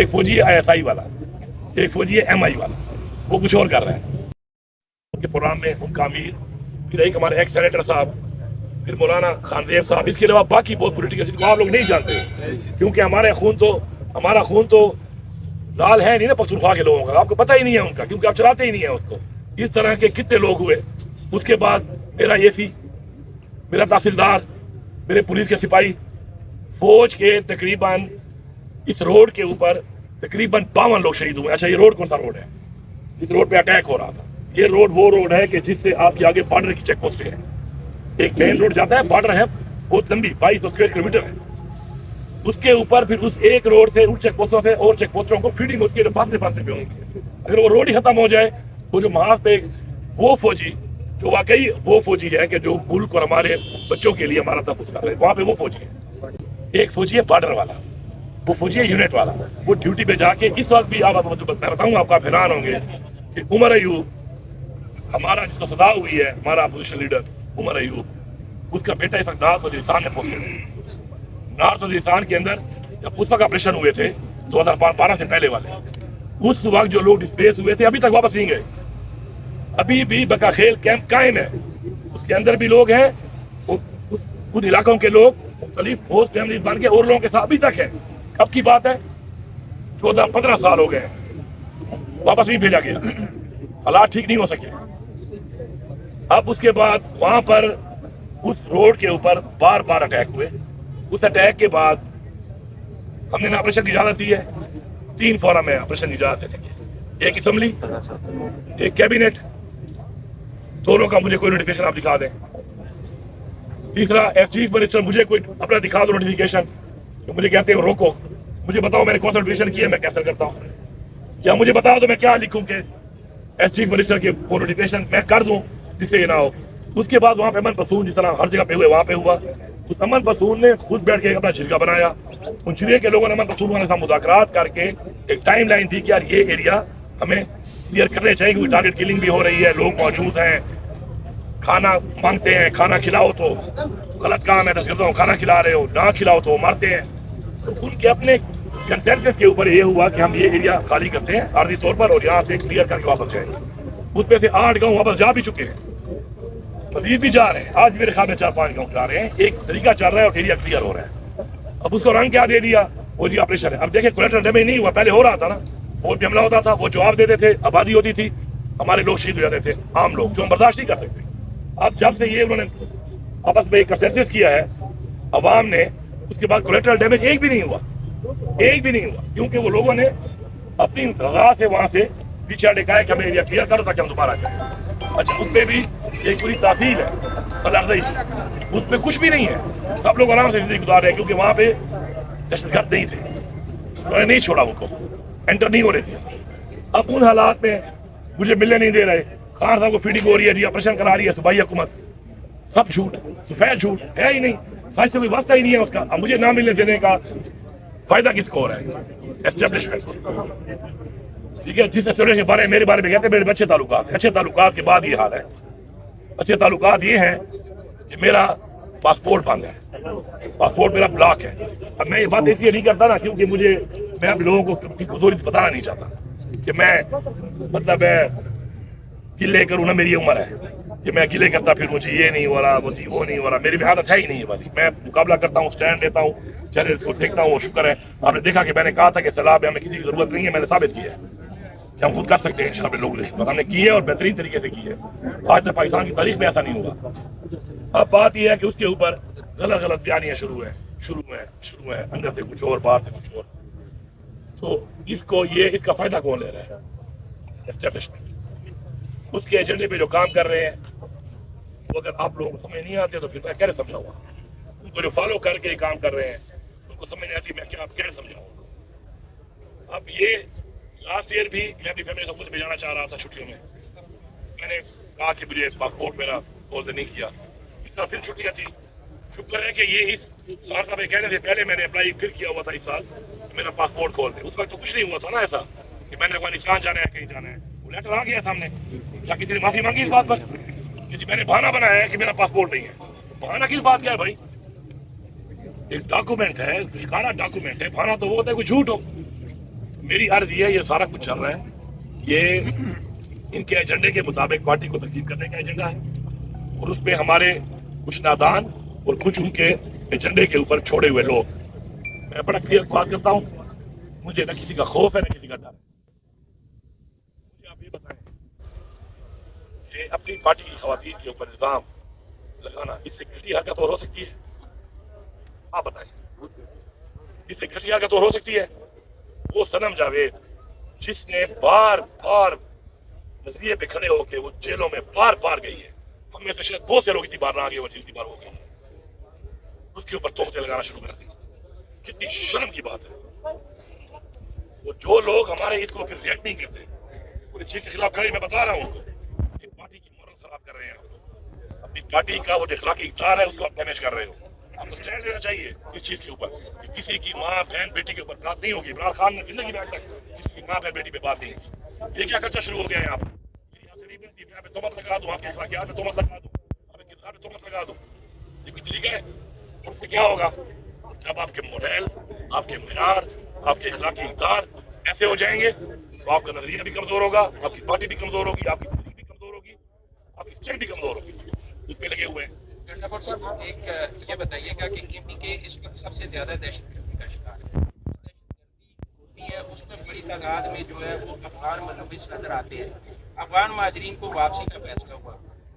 ایک فوجی ہے ISI والا, ایک فوجی ہے MI والا, وہ کچھ اور کر رہے ہیں. ان کے پروگرام میں ان کا امیر, پھر ایک ہمارے ایکس سینیٹر صاحب, پھر مولانا خانزیب صاحب, اس کے علاوہ باقی بہت پولیٹیکل جن کو آپ لوگ نہیں جانتے, کیونکہ ہمارا خون تو لال ہے نہیں نا پختونخوا کے لوگوں کا, آپ کو پتہ ہی نہیں ہے ان کا, کیونکہ آپ چلاتے ہی نہیں ہیں اس کو. اس طرح کے کتنے لوگ ہوئے. اس کے بعد میرا AC, میرا تحصیلدار, میرے پولیس کے سپاہی, فوج کے تقریباً اس روڈ کے اوپر تقریباً 52 لوگ شہید ہوئے. اچھا, یہ روڈ کون سا روڈ ہے؟ اس روڈ پہ اٹیک ہو رہا تھا. یہ روڈ وہ روڈ ہے کہ جس سے آپ کے آگے بارڈر کی چیک پوسٹیں ہیں. ایک مین روڈ جاتا ہے, بارڈر ہے بہت لمبی 2200 کلومیٹر ہے. اس کے اوپر پھر اس ایک روڈ سے ان چیک پوسٹوں سے اور چیک پوسٹوں کو فیڈنگ اس کے فاصلے پہ ہوں گی. اگر وہ روڈ ہی ختم ہو جائے, وہ جو وہاں پہ وہ فوجی جو واقعی وہ فوجی ہے کہ جو ملک اور ہمارے بچوں کے لیے ہمارا تحفظ کر رہے ہیں, وہاں پہ وہ فوجی ہے. ایک فوجی ہے بارڈر والا, وہ فوجی ہے یونٹ والا. وہ ڈیوٹی پہ جا کے اس وقت بھی آپ میں بتاؤں آپ کا حیران ہوں گے کہ عمر ایوب ہمارا جس کو سزا ہوئی ہے, ہمارا اپوزیشن لیڈر عمر ایوب, اس کا بیٹا اس وقت نارتھ وزیرستان میں پہنچے ہیں. نارتھ وزیرستان کے اندر جب اس وقت آپریشن ہوئے تھے 2012 سے پہلے والے, اس وقت جو لوگ ڈسپلیس ہوئے تھے ابھی تک واپس نہیں گئے. ابھی بھی بقا خیل کیمپ قائم ہے, اس کے اندر بھی لوگ ہیں, ان علاقوں کے لوگ مختلف ہوسٹ فیملیز بن کے اور لوگوں کے ساتھ ابھی تک ہے. اب کی بات ہے 14-15 سال ہو گئے, واپس نہیں بھیجا گیا, حالات ٹھیک نہیں ہو سکے. اب اس کے بعد وہاں پر اس روڈ کے اوپر بار بار اٹیک ہوئے. اس اٹیک کے بعد ہم نے آپریشن کی اجازت دی ہے. 3 فورم ہے آپریشن کی اجازت دینے کی, ایک اسمبلی, ایک کیبنٹ, دونوں کا مجھے کوئی نوٹیفیکیشن آپ دکھا دیں. تیسرا ایس چیف منسٹر مجھے کوئی اپنا دکھا دو نوٹیفیکیشن, مجھے کہتے ہیں روکو, مجھے بتاؤ میں نے کون سا نوٹیفیکیشن کیا, میں کیسا کرتا ہوں, یا مجھے بتاؤ تو میں کیا لکھوں کہ ایس چیف منسٹر کے وہ نوٹیفیکیشن میں کر دوں جس سے یہ نہ ہو. اس کے بعد وہاں پہ امن پسون جس طرح ہر جگہ پہ ہوئے وہاں پہ ہوا. اس امن پسون نے خود بیٹھ کے اپنا جھرکا بنایا. ان جھرکے کے لوگوں نے امن پسون والے ساتھ مذاکرات کر کے ایک ٹائم لائن دی کہ یار یہ ایریا ہمیں کلیئر کرنے چاہیے, کیونکہ ٹارگیٹ کلنگ بھی ہو رہی ہے, لوگ موجود ہیں, کھانا مانگتے ہیں, کھانا کھلاؤ تو غلط کام ہے, دہشت گردوں کو کھانا کھلا رہے ہو, نہ کھلاؤ تو مارتے ہیں. تو ان کے اپنے کنسنسس کے اوپر یہ ہوا کہ ہم یہ ایریا خالی کرتے ہیں عارضی طور پر, اور یہاں سے کلیئر کر کے واپس جائیں گے. اس پہ سے 8 گاؤں واپس جا بھی چکے ہیں, مزید بھی جا رہے ہیں. آج میرے خیال میں 4-5 گاؤں جا رہے ہیں. ایک طریقہ چل رہا ہے اور ایریا کلیئر ہو رہا ہے. اب اس کو رنگ کیا دے دیا, وہ جی آپریشن ہے. اب دیکھیں کولیٹرل ڈیمیج نہیں ہوا, پہلے ہو رہا تھا نا, فوج پہ حملہ ہوتا تھا, وہ جواب دیتے تھے, آبادی ہوتی تھی, ہمارے لوگ شہید ہو جاتے تھے, عام لوگ جو ہم برداشت نہیں کر سکتے. اب جب سے یہ انہوں نے آپس میں ایک کنسنسس کیا ہے عوام نے, اس کے بعد کولیٹرل ڈیمیج ایک بھی نہیں ہوا, ایک بھی نہیں ہوا, کیونکہ وہ لوگوں نے اپنی رضا سے وہاں سے پیچھے ٹکایا کہ ہمیں ایریا کلیئر کرو تاکہ ہم دوبارہ جائیں. اچھا, اس پہ بھی ایک پوری تحصیل ہے سلارزئی, اس پہ کچھ بھی نہیں ہے, سب لوگ آرام سے زندگی گزار رہے ہیں, کیونکہ وہاں پہ دہشت گرد نہیں تھے, انہوں نے نہیں چھوڑا ان کو, انٹر نہیں ہو رہے تھے. اب ان حالات میں مجھے ملنے نہیں دے رہے, خان صاحب کو فیڈنگ ہو رہی ہے, جی آپریشن کرا رہی ہے صوبائی حکومت, سب جھوٹ, سفید جھوٹ ہے ہی نہیں, سچ سے کوئی واسطہ ہی نہیں ہے اس کا. اب مجھے نہ ملنے دینے کا فائدہ کس کو ہو رہا ہے؟ اسٹیبلشمنٹ کو. ٹھیک ہے, جس اسٹیبلشمنٹ کے بارے میں میرے بارے میں کہتے ہیں میرے اچھے تعلقات ہیں. اچھے تعلقات کے بعد یہ حال ہے. اچھے تعلقات یہ ہیں کہ میرا پاسپورٹ بند ہے, پاسپورٹ میرا بلاک ہے. اب میں یہ بات اس لیے نہیں کرتا نا, کیونکہ میں اب لوگوں کو حضوری سے بتانا نہیں چاہتا کہ میں مطلب گلے کروں نا, میری عمر ہے کہ میں گلے کرتا پھر مجھے یہ نہیں ہو رہا, مجھے وہ نہیں ہو رہا. میری حالت ہے ہی نہیں ہے والی. میں مقابلہ کرتا ہوں, اسٹینڈ لیتا ہوں, چیلنج کو دیکھتا ہوں, وہ شکر ہے. آپ نے دیکھا کہ میں نے کہا تھا کہ سیلاب ہمیں کسی کی ضرورت نہیں ہے, میں نے ثابت کیا ہے کہ ہم خود کر سکتے ہیں انشاءاللہ. لوگ ہم نے کی ہے اور بہترین طریقے سے کی ہے. آج تک پاکستان کی تاریخ میں ایسا نہیں ہوا. اب بات یہ ہے کہ اس کے اوپر غلط بیانیاں شروع ہیں, اندر سے کچھ اور, باہر سے کچھ اور. تو اس کا فائدہ کون لے رہا ہے؟ اسٹیبلشمنٹ. اس کے ایجنڈے پہ جو کام کر رہے ہیں وہ اگر آپ لوگوں کو سمجھ نہیں آتے تو پھر میں کیسے سمجھاؤں گا؟ ان کو جو فالو کر کے کام کر رہے ہیں ان کو سمجھ نہیں آتی, میں کیا کیسے سمجھاؤں گا؟ اب یہ لاسٹ ایئر بھی میں اپنی فیملی کو خود بھیجانا چاہ رہا تھا چھٹیوں میں. میں نے کہا کہ مجھے پاسپورٹ میرا کال نہیں کیا, اس طرح پھر چھٹیاں تھی. شکر ہے کہ یہ اس سال صاحب کہنے سے پہلے میں نے اپلائی پھر کیا ہوا تھا اس سال, میرا پاسپورٹ کھول دے. اس وقت تو کچھ نہیں ہوا تھا نا ایسا کہ میں نے افغانستان جانا ہے, کہیں جانا ہے. وہ لیٹر آ گیا سامنے, کیا کسی نے معافی مانگی اس بات پر کہ جی میں نے بہانہ بنایا ہے کہ میرا پاسپورٹ نہیں ہے؟ بہانہ کس بات کیا ہے بھائی؟ ایک ڈاکومنٹ ہے, اشکارا ڈاکومنٹ ہے. بہانہ تو وہ ہوتا ہے کوئی جھوٹ ہو. میری عرض یہ ہے یہ سارا کچھ چل رہا ہے یہ ان کے ایجنڈے کے مطابق پارٹی کو تقسیم کرنے کا ایجنڈا ہے اور اس میں ہمارے کچھ نادان اور کچھ ان کے ایجنڈے کے اوپر چھوڑے ہوئے لوگ. میں بڑا کلیئر بات کرتا ہوں, مجھے نہ کسی کا خوف ہے نہ کسی کا ڈر ہے. مجھے آپ یہ بتائیں کہ اپنی پارٹی کی خواتین کے اوپر الزام لگانا اس سے گھٹیا حرکت اور ہو سکتی ہے؟ آپ بتائیں, اس سے گھٹیا حرکت اور ہو سکتی ہے؟ وہ صنم جاوید جس نے بار بار نظریے پہ کھڑے ہو کے وہ جیلوں میں بار بار گئی ہے, ہم میں سے شاید بہت سے لوگ اتنی بار نہ آگے وہ جتنی بار ہو گئی ہے, اس کے اوپر تہمتیں لگانا شروع کر دی. کتنی شرم کی بات ہے. وہ جو لوگ ہمارے اس کو پھر ریئیکٹ نہیں کرتے پوری چیز کے خلاف کھڑے, میں بتا رہا ہوں کہ پارٹی کی مورل خراب کر رہے ہیں, اپنی پارٹی کا وہ جو اخلاقی اقدار ہے اس کو آپ ڈیمیج کر رہے ہو. آپ کو اسٹینڈ لینا چاہیے اس چیز کے اوپر کہ کسی کی ماں بہن بیٹی کے اوپر بات نہیں ہوگی. عمران خان نے زندگی میں آج تک کسی کی ماں بہن بیٹی پہ بات نہیں کی. یہ کیا خرچہ شروع ہو گیا ہے؟ آپ یہاں پہ تہمت لگا دوں, آپ کے اخلاقیات پہ تہمت لگا دوں, آپ کے کردار پہ تہمت لگا دوں, یہ کوئی طریقہ ہے؟ اس سے کیا ہوگا جب آپ کے موریل, آپ کے معیار, آپ کے اخلاقی اقدار ایسے ہو جائیں گے تو آپ کا نظریہ بھی کمزور ہوگا, آپ کی پارٹی بھی کمزور ہوگی, آپ کی تحریک بھی کمزور ہوگی, آپ کی اسٹینڈ بھی کمزور ہوگی. اس پہ لگے ہوئے ہیں. ڈاکٹر صاحب ایک یہ بتائیے گا کہ کے پی کے اس وقت سب سے زیادہ دہشت گردی کا شکار ہے. دہشت گردی ہوتی ہے اس میں بڑی تعداد میں جو ہے وہ افغان ملوث نظر آتے ہیں. افغان مہاجرین کو واپسی کا فیصلہ ہوا,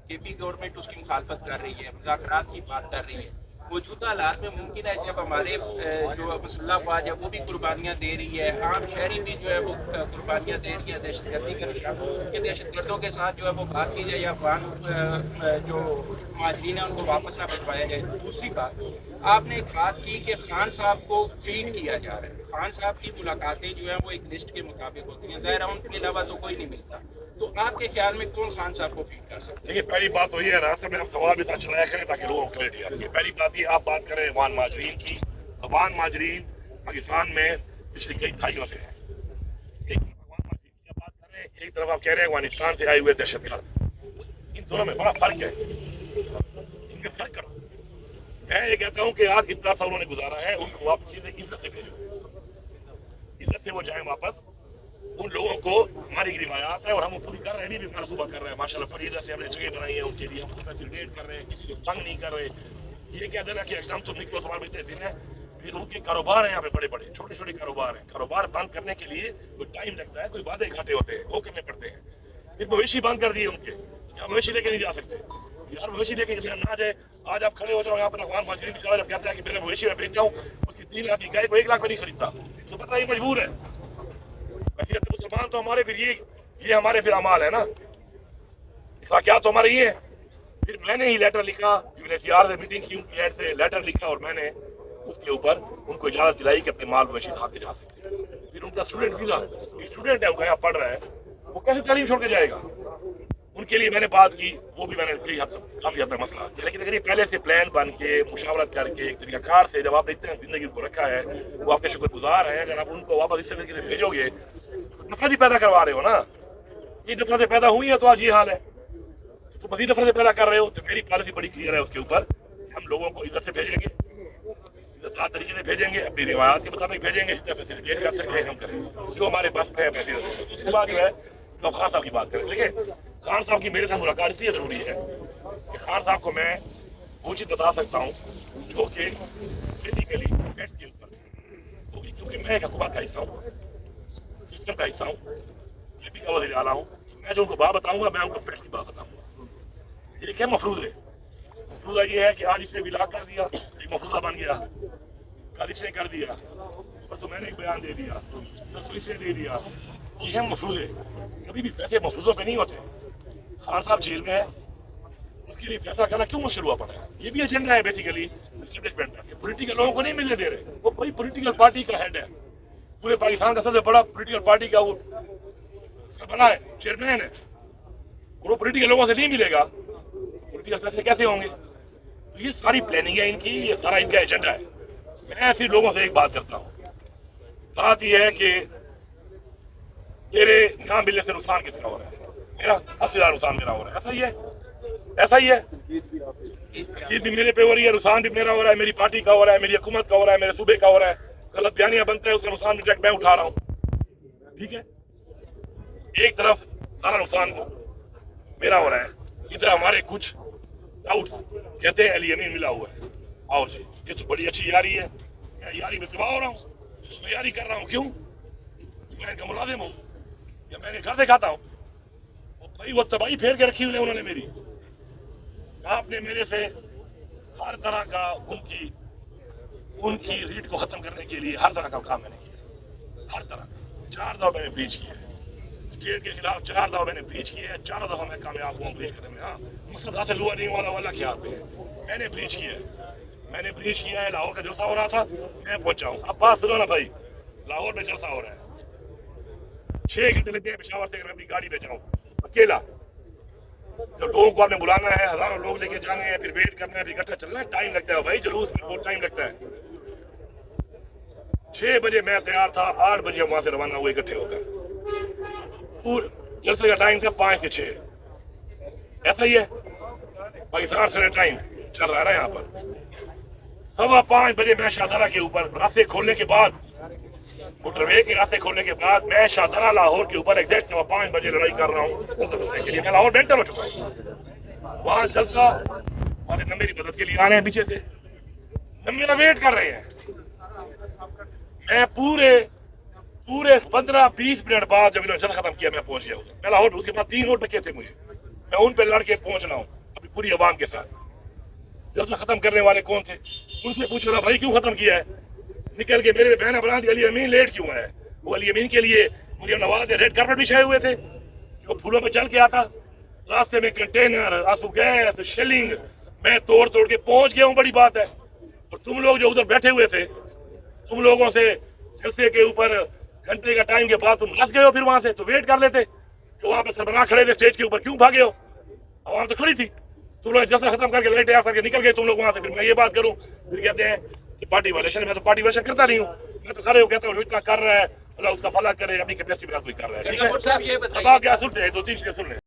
کے پی گورنمنٹ اس کی مخالفت کر رہی ہے, مذاکرات کی بات کر رہی ہے. موجودہ حالات میں ممکن ہے جب ہمارے جو مسلح افواج ہے وہ بھی قربانیاں دے رہی ہے, عام شہری بھی جو ہے وہ قربانیاں دے رہی ہے دہشت گردی کے نشان کہ دہشت گردوں کے ساتھ جو ہے وہ بات کی جائے یا افغان جو مہاجرین ہیں ان کو واپس نہ بھجوایا جائے. دوسری بات, آپ نے ایک بات کی کہ خان صاحب کو فیڈ کیا جا رہا ہے. خان صاحب کی ملاقاتیں جو ہیں وہ ایک لسٹ کے مطابق ہوتی ہیں, ظاہر ان کے علاوہ تو کوئی نہیں ملتا. تو آپ کے خیال میں کون خان صاحب کو فیڈ کر سکتے ہیں؟ دیکھیے پہلی بات تو یہ ہے راستہ میں آپ سوال بھی ساتھ چلایا کریں تاکہ لوگوں کو کلیئرٹی آ رہی ہے. پہلی بات یہ آپ بات کریں افغان مہاجرین کی. افغان مہاجرین پاکستان میں پچھلی کئی دہائیوں سے ہیں. ایک طرف افغان مہاجرین کی آپ بات کر رہے ہیں, ایک طرف آپ کہہ رہے ہیں افغانستان سے آئے ہوئے دہشت گرد. ان دونوں میں بڑا فرق ہے, ان میں فرق کرو. میں یہ کہتا ہوں کہ آج اتنا سا انہوں نے گزارا ہے, ان کو واپس عزت سے بھیجو, عزت سے وہ جائیں واپس. ان لوگوں کو ہماری روایات ہے اور ہم وہ پوری کر رہے ہیں, بھی منصوبہ کر رہے ہیں ماشاءاللہ فریضہ سے ہم نے جگہ بنائی ہے ان کے لیے, ہم فیسیلیٹیٹ کر رہے ہیں, کسی کو تنگ نہیں کر رہے. یہ کہہ دینا کہ اقدام تم نکلو تمہارے بچے دن ہے, پھر ان کے کاروبار ہیں یہاں پہ بڑے بڑے چھوٹے چھوٹے کاروبار ہیں. کاروبار بند کرنے کے لیے کوئی ٹائم لگتا ہے, کوئی وعدے گھاٹے ہوتے ہیں, وہ کرنے پڑتے ہیں. پھر مویشی بند کر دیے ان کے, یہاں مویشی لے کے نہیں جا سکتے. یار مویشی لے کے نہ جائے, آج آپ کھڑے ہو جاؤ یہاں پر افغان مہاجرین کی جب کہتا ہے کہ میرے مویشی میں بیچ جاؤں, اس کی 3 لاکھ کی گائے کو 1 لاکھ میں نہیں خریدتا, تو پتہ ہی مجبور ہے. ویسے مسلمان تو ہمارے پھر یہ ہمارے پھر اعمال ہے نا, اخلاقیات تو ہمارے یہ ہے. پھر میں نے ہی لیٹر لکھا, UNHCR سے میٹنگ کی, ان کی ایڈ سے لیٹر لکھا اور میں نے اس کے اوپر ان کو اجازت دلائی کہ اپنے مال مویشی ساتھ لے جا سکتے ہیں. پھر ان کا اسٹوڈنٹ ویزا, اسٹوڈنٹ ہے وہ یہاں پڑھ رہا ہے, وہ کیسے تعلیم چھوڑ کے جائے گا؟ ان کے لیے میں نے بات کی, وہ بھی میں نے کافی حد تک مسئلہ کیا. لیکن اگر یہ پہلے سے پلان بن کے مشاورت کر کے ایک طریقہ کار سے جب آپ نے اتنے زندگی کو رکھا ہے, وہ آپ کے شکر گزار ہیں, اگر آپ ان کو واپس اس طریقے سے بھیجو گے نفرت ہی پیدا کروا رہے ہو نا. یہ نفرتیں پیدا ہوئی ہیں تو آج یہ حال ہے, تو مزید نفرتیں پیدا کر رہے ہو. تو میری پالیسی بڑی کلیئر ہے اس کے اوپر, ہم لوگوں کو عزت سے بھیجیں گے, عزت دار طریقے سے بھیجیں گے, اپنی روایات کے مطابق بھیجیں گے, جتنا فیسیلیٹیٹ کر سکتے ہیں ہم کریں گے, جو ہمارے پاس ہے. اس کے بعد جو ہے تو خان صاحب کی بات کریں. دیکھیں خان صاحب کی میرے ساتھ ملاقات اس لیے ضروری ہے کہ خان صاحب کو میں وہ چیز بتا سکتا ہوں جو کہ بیسیکلی فیکٹ کے اوپر ہوگی, کیونکہ میں ایک حکومت کا حصہ ہوں, سسٹم کا حصہ ہوں, KP کا وزیر اعلیٰ ہوں. میں جو ان کو بات بتاؤں گا میں ان کو فیکٹ کی بات بتاؤں گا. یہ کیا مفروض ہے؟ مفروضہ یہ ہے کہ آج اس نے ولاگ کر دیا, ایک مفروضہ بن گیا, کل اس نے کر دیا, پرسوں میں نے ایک بیان دے دیا, پرسوں اس نے دے دیا. یہ ہے مفروضے, کبھی بھی ویسے مفروضوں پہ نہیں ہوتے. خان صاحب جیل میں ہے, اس کے لیے فیصلہ کرنا کیوں مشکل ہوا پڑا ہے؟ یہ بھی ایجنڈا ہے بیسیکلی اسٹیبلشمنٹ کا, پولیٹیکل لوگوں کو نہیں ملنے دے رہے. وہ کوئی پولیٹیکل پارٹی کا ہیڈ ہے, پورے پاکستان کا سب سے بڑا پولیٹیکل پارٹی کا وہ بنا ہے, چیئرمین ہے, اور وہ پولیٹیکل لوگوں سے نہیں ملے گا, پولیٹیکل فیصلے کیسے ہوں گے؟ تو یہ ساری پلاننگ ہے ان کی, یہ سارا ان کا ایجنڈا ہے. میں ایسے لوگوں سے ایک بات کرتا ہوں, بات یہ ہے کہ میرے نہ ملنے سے نقصان کس کا ہو رہا ہے؟ میرا سب سے زیادہ نقصان میرا ہو رہا ہے. ایسا ہی ہے, ایسا ہی ہے. تنقید بھی میرے پہ ہو رہی ہے, نقصان بھی میرا ہو رہا ہے, میری پارٹی کا ہو رہا ہے, میری حکومت کا ہو رہا ہے, میرے صوبے کا ہو رہا ہے. غلط بیانیاں بنتے ہیں, اس کا نقصان بھی ڈائریکٹ میں اٹھا رہا ہوں. ٹھیک ہے, ایک طرف سارا نقصان میرا ہو رہا ہے, ادھر ہمارے کچھ ڈاؤٹ کہتے ہیں علی امین ملا ہوا ہے. آؤ جی, یہ تو بڑی اچھی یاری ہے, میں یاری میں تباہ ہو رہا ہوں, میں یاری کر رہا ہوں, کیوں؟ میں ان کا ملازم ہوں یا میں نے گھر دکھاتا ہوں. بھائی وہ تباہی پھیر کے رکھی ہوئی ہے انہوں نے میری. آپ نے میرے سے ہر طرح کا ان کی ریٹ کو ختم کرنے کے لیے ہر طرح کا کام میں نے کیا, ہر طرح. 4 دفعہ میں نے بریچ کیا ہے اسٹیٹ کے خلاف, 4 دفعہ میں نے بریچ کیا ہے, 4 دفعہ میں کامیاب ہوا بریچ کرنے میں. ہاں مقصد حاصل ہوا نہیں والا والا کیا آپ ہے, میں نے بریچ کیا ہے, میں نے بریچ کیا ہے. لاہور کا جلسہ ہو رہا تھا, میں پہنچا ہوں. اب بات سنو نا بھائی, لاہور میں جلسہ ہو رہا ہے, 6 گھنٹے لگتے ہیں پشاور سے اگر میں اپنی گاڑی پہ جاؤں اکیلا. جب لوگوں کو آپ نے بلانا ہے, ہزاروں لوگ لے کے جانے ہیں, پھر ویٹ کرنا ہے, پھر اکٹھا چلنا ہے, ٹائم لگتا ہے بھائی, جلوس میں بہت ٹائم لگتا ہے. 6 بجے میں تیار تھا, 8 بجے وہاں سے روانہ ہوئے اکٹھے ہو کر. جلسے کا ٹائم تھا 5 سے 6. ایسا ہی ہے پاکستان سے ٹائم چل رہا ہے یہاں پر. 5:15 بجے میں شاہدرہ کے اوپر راستے کھولنے کے بعد, موٹر وے کے راستے کھولنے کے بعد میں شاہدرہ لاہور کے اوپر ایگزیکٹ 5:15 بجے لڑائی کر رہا ہوں کے لیے. میں لاہور بینٹر ہو چکا ہوں. وہاں جلسہ ہمارے نہ میری مدد کے لیے آ رہے ہیں پیچھے سے, نہ میرا ویٹ کر رہے ہیں. میں پورے 15-20 منٹ بعد جب انہوں نے جلسہ ختم کیا میں پہنچ گیا. میں لاہور, اس کے بعد 3 اور ٹکے تھے مجھے, میں ان پہ لڑ کے پہنچ رہا ہوں ابھی پوری عوام کے ساتھ. جلسہ ختم کرنے والے کون تھے ان سے پوچھ رہا, بھائی کیوں ختم کیا ہے؟ نکل کے میرے بہن بنا دی, علی امین لیٹ کیوں ہے؟ وہ علی امین کے لیے مریم نواز ریڈ کارپیٹ بچھائے ہوئے تھے, جو پھولوں پہ چل کے آتا. راستے میں کنٹینر, آنسو گیس, شیلنگ, میں توڑ کے پہنچ گیا ہوں, بڑی بات ہے. اور تم لوگ جو ادھر بیٹھے ہوئے تھے, تم لوگوں سے جلسے کے اوپر گھنٹے کا ٹائم کے بعد تم نس گئے ہو, پھر وہاں سے تو ویٹ کر لیتے. جو وہاں پہ سربراہ کھڑے تھے اسٹیج کے اوپر, کیوں بھاگے ہو؟ عوام تو کھڑی تھی. تم لوگ جلسہ ختم کر کے لائٹ آف کر کے نکل گئے تم لوگ وہاں سے. پھر میں یہ بات کروں, پھر کہتے ہیں کہ پارٹی وائلیشن. میں تو پارٹی وائلیشن کرتا نہیں ہوں, میں تو کھڑے ہو کہتا ہوں جو اتنا کر رہا ہے اللہ اس کا بھلا کرے, اپنی کیپیسٹی میں کوئی کر رہا ہے. ٹھیک ہے, اب آپ کیا سنتے ہیں, 2-3 چیزیں سن لیں.